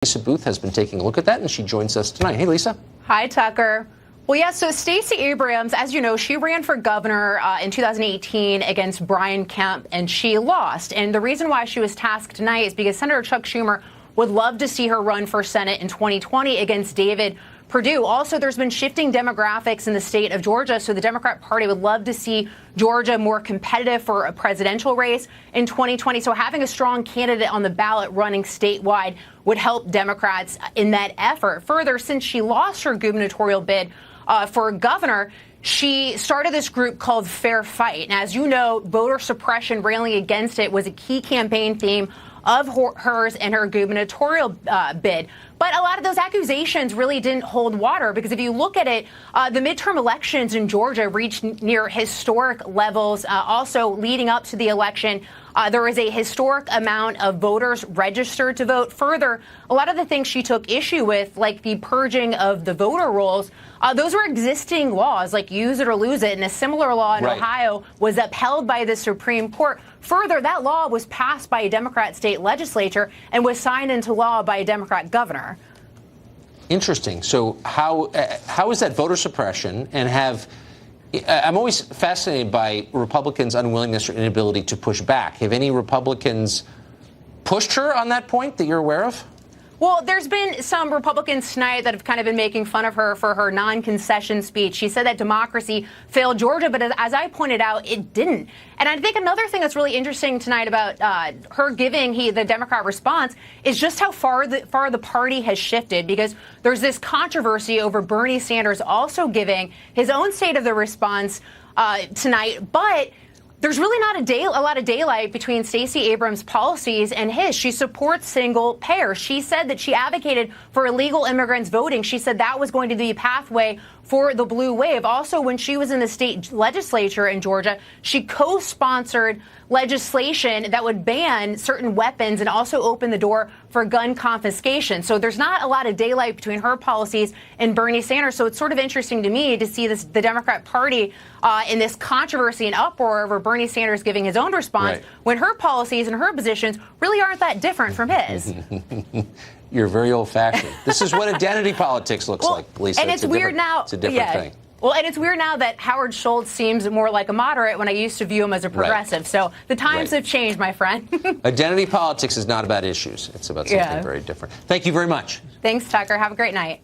Lisa Booth has been taking a look at that, and she joins us tonight. Hey, Lisa. Hi, Tucker. Well, yeah, so Stacey Abrams, as you know, she ran for governor in 2018 against Brian Kemp, and she lost. And the reason why she was tasked tonight is because Senator Chuck Schumer would love to see her run for Senate in 2020 against David Perdue. Also, there's been shifting demographics in the state of Georgia, so the Democrat Party would love to see Georgia more competitive for a presidential race in 2020. So having a strong candidate on the ballot running statewide would help Democrats in that effort. Further, since she lost her gubernatorial bid for governor, she started this group called Fair Fight. And as you know, voter suppression, railing against it, was a key campaign theme of hers and her gubernatorial bid. But a lot of those accusations really didn't hold water, because if you look at it, the midterm elections in Georgia reached near historic levels. Also, leading up to the election, there was a historic amount of voters registered to vote. Further, a lot of the things she took issue with, like the purging of the voter rolls, those were existing laws, like use it or lose it. And a similar law in Ohio was upheld by the Supreme Court. Further, that law was passed by a Democrat state legislature and was signed into law by a Democrat governor. Interesting. So how is that voter suppression? And I'm always fascinated by Republicans' unwillingness or inability to push back. Have any Republicans pushed her on that point that you're aware of? Well, there's been some Republicans tonight that have kind of been making fun of her for her non-concession speech. She said that democracy failed Georgia, but as I pointed out, it didn't. And I think another thing that's really interesting tonight about her giving the Democrat response is just how far the party has shifted, because there's this controversy over Bernie Sanders also giving his own state of the response tonight, but there's really not a lot of daylight between Stacey Abrams' policies and his. She supports single payer. She said that she advocated for illegal immigrants voting. She said that was going to be a pathway for the blue wave. Also, when she was in the state legislature in Georgia, she co-sponsored legislation that would ban certain weapons and also open the door for gun confiscation. So there's not a lot of daylight between her policies and Bernie Sanders. So it's sort of interesting to me to see the Democrat Party in this controversy and uproar over Bernie Sanders giving his own response, when her policies and her positions really aren't that different from his. You're very old-fashioned. This is what identity politics looks like, Lisa. And it's weird now. It's a different thing. Well, and it's weird now that Howard Schultz seems more like a moderate when I used to view him as a progressive. So the times have changed, my friend. Identity politics is not about issues. It's about something very different. Thank you very much. Thanks, Tucker. Have a great night.